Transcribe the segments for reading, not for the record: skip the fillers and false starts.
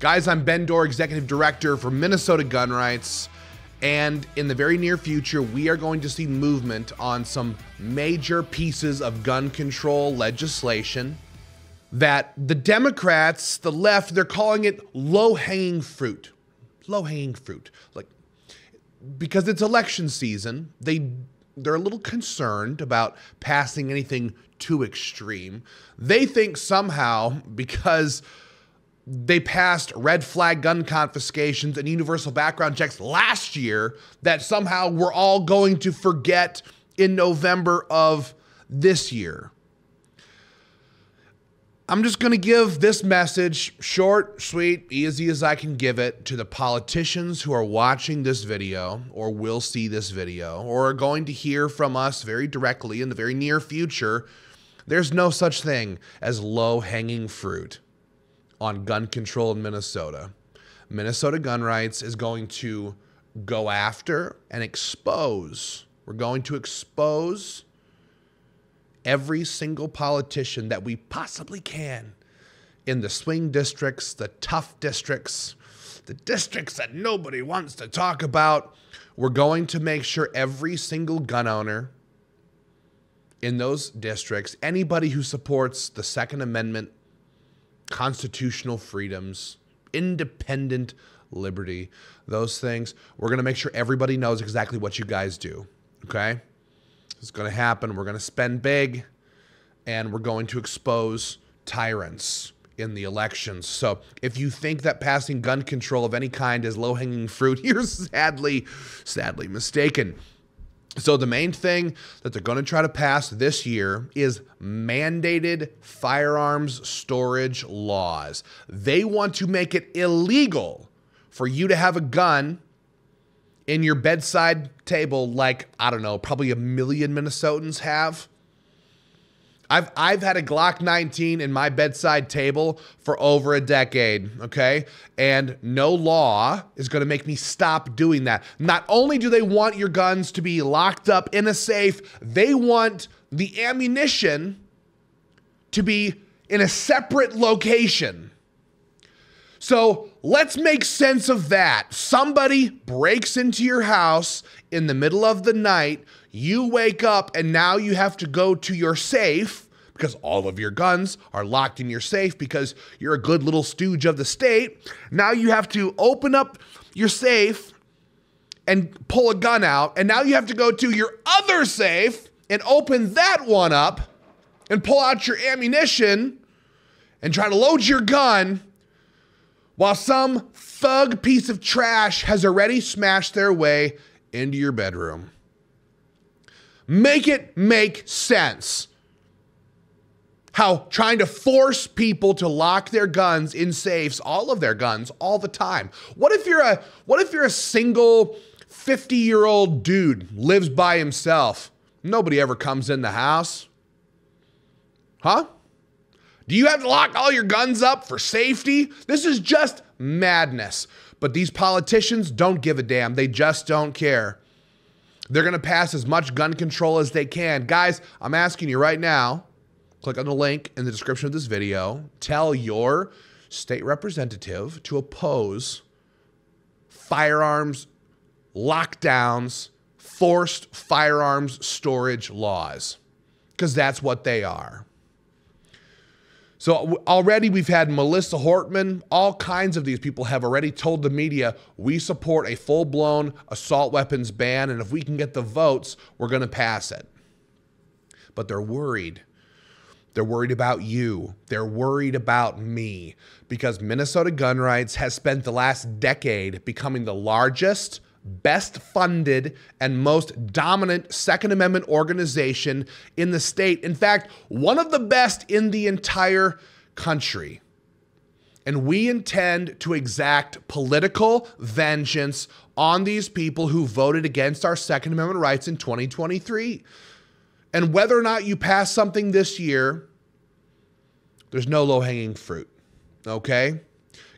Guys, I'm Ben Dorr, Executive Director for Minnesota Gun Rights, and in the very near future, we are going to see movement on some major pieces of gun control legislation that the Democrats, the left, they're calling it low-hanging fruit. Low-hanging fruit. Like, because it's election season, they're a little concerned about passing anything too extreme. They think somehow, because they passed red flag gun confiscations and universal background checks last year, that somehow we're all going to forget in November of this year. I'm just going to give this message, short, sweet, easy as I can give it, to the politicians who are watching this video or will see this video or are going to hear from us very directly in the very near future. There's no such thing as low-hanging fruit on gun control in Minnesota. Minnesota Gun Rights is going to go after and expose. We're going to expose every single politician that we possibly can in the swing districts, the tough districts, the districts that nobody wants to talk about. We're going to make sure every single gun owner in those districts, anybody who supports the Second Amendment, constitutional freedoms, independent liberty, those things, we're going to make sure everybody knows exactly what you guys do, okay? It's going to happen. We're going to spend big, and we're going to expose tyrants in the elections. So if you think that passing gun control of any kind is low-hanging fruit, you're sadly mistaken. So the main thing that they're going to try to pass this year is mandated firearms storage laws. They want to make it illegal for you to have a gun in your bedside table like, I don't know, probably 1 million Minnesotans have. I've had a Glock 19 in my bedside table for over a decade, okay? And no law is going to make me stop doing that. Not only do they want your guns to be locked up in a safe, they want the ammunition to be in a separate location. So let's make sense of that. Somebody breaks into your house in the middle of the night, you wake up, and now you have to go to your safe because all of your guns are locked in your safe because you're a good little stooge of the state. Now you have to open up your safe and pull a gun out, and now you have to go to your other safe and open that one up and pull out your ammunition and try to load your gun while some thug piece of trash has already smashed their way into your bedroom. Make it make sense how trying to force people to lock their guns in safes, all of their guns, all the time. What if you're a single 50-year-old dude, lives by himself? Nobody ever comes in the house. Huh? Do you have to lock all your guns up for safety? This is just madness. But these politicians don't give a damn. They just don't care. They're going to pass as much gun control as they can. Guys, I'm asking you right now, click on the link in the description of this video. Tell your state representative to oppose firearms lockdowns, forced firearms storage laws, because that's what they are. So already we've had Melissa Hortman, all kinds of these people have already told the media, we support a full-blown assault weapons ban, and if we can get the votes, we're going to pass it. But they're worried. They're worried about you. They're worried about me, because Minnesota Gun Rights has spent the last decade becoming the largest, best funded, and most dominant Second Amendment organization in the state. In fact, one of the best in the entire country. And we intend to exact political vengeance on these people who voted against our Second Amendment rights in 2023. And whether or not you pass something this year, there's no low-hanging fruit, okay?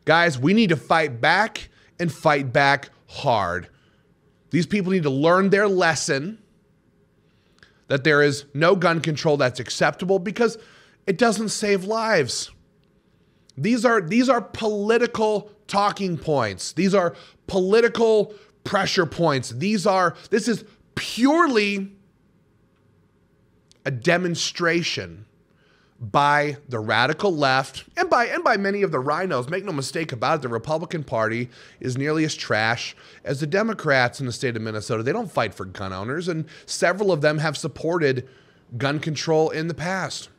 Guys, we need to fight back and fight back hard. These people need to learn their lesson that there is no gun control that's acceptable, because it doesn't save lives. These are political talking points. These are political pressure points. This is purely a demonstration by the radical left and by many of the rhinos. Make no mistake about it, the Republican Party is nearly as trash as the Democrats in the state of Minnesota. They don't fight for gun owners, and several of them have supported gun control in the past.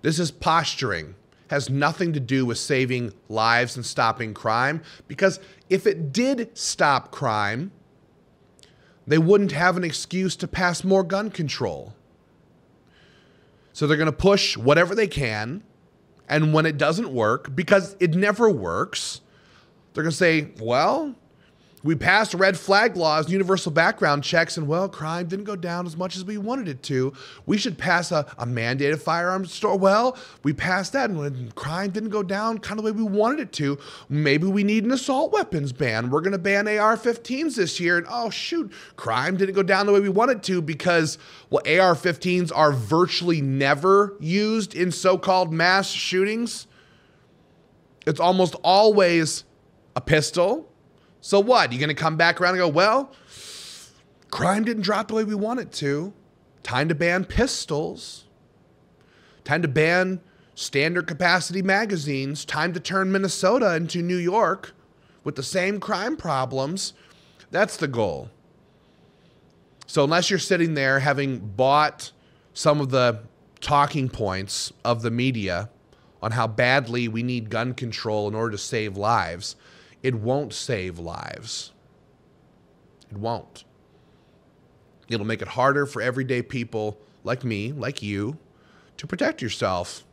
This is posturing. Has nothing to do with saving lives and stopping crime, because if it did stop crime, they wouldn't have an excuse to pass more gun control. So they're going to push whatever they can, and when it doesn't work, because it never works, they're going to say, well, we passed red flag laws, universal background checks, and well, crime didn't go down as much as we wanted it to. We should pass a mandated firearms store. Well, we passed that, and when crime didn't go down kind of the way we wanted it to, maybe we need an assault weapons ban. We're going to ban AR-15s this year, and oh shoot, crime didn't go down the way we wanted to because, well, AR-15s are virtually never used in so-called mass shootings. It's almost always a pistol. So what? You're going to come back around and go, well, crime didn't drop the way we want it to. Time to ban pistols. Time to ban standard capacity magazines. Time to turn Minnesota into New York with the same crime problems. That's the goal. So unless you're sitting there having bought some of the talking points of the media on how badly we need gun control in order to save lives, it won't save lives. It won't. It'll make it harder for everyday people like me, like you, to protect yourself.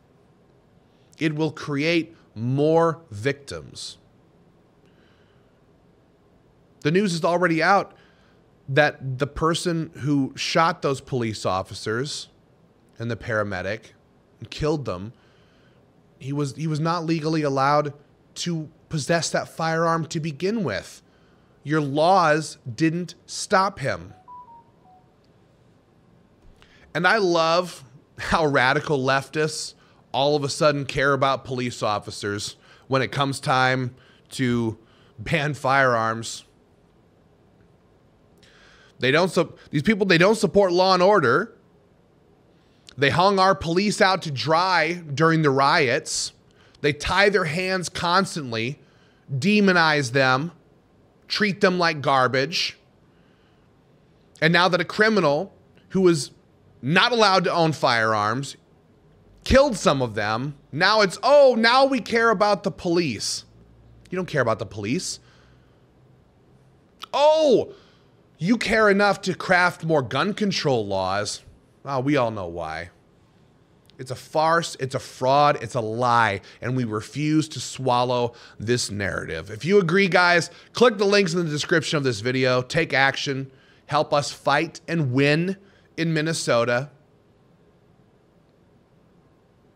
It will create more victims. The news is already out that the person who shot those police officers and the paramedic and killed them, he was not legally allowed to possess that firearm to begin with. Your laws didn't stop him. And I love how radical leftists all of a sudden care about police officers when it comes time to ban firearms. These people, they don't support law and order. They hung our police out to dry during the riots. They tie their hands constantly, demonize them, treat them like garbage. And now that a criminal who is not allowed to own firearms killed some of them, now it's, oh, now we care about the police. You don't care about the police. Oh, you care enough to craft more gun control laws. Oh, we all know why. It's a farce, it's a fraud, it's a lie, and we refuse to swallow this narrative. If you agree, guys, click the links in the description of this video. Take action. Help us fight and win in Minnesota.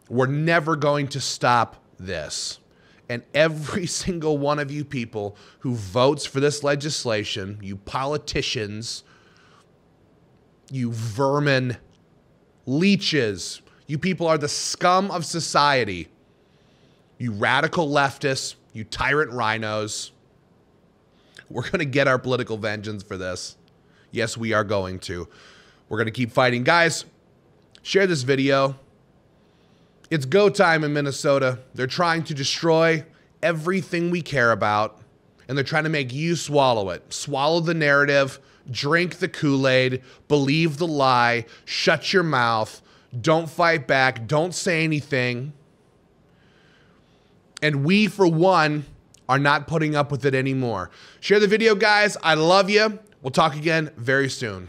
We're never going to stop this. And every single one of you people who votes for this legislation, you politicians, you vermin, leeches, you people are the scum of society. You radical leftists, you tyrant rhinos. We're going to get our political vengeance for this. Yes, we are going to. We're going to keep fighting. Guys, share this video. It's go time in Minnesota. They're trying to destroy everything we care about, and they're trying to make you swallow it. Swallow the narrative, drink the Kool-Aid, believe the lie, shut your mouth, don't fight back, don't say anything. And we, for one, are not putting up with it anymore. Share the video, guys. I love you. We'll talk again very soon.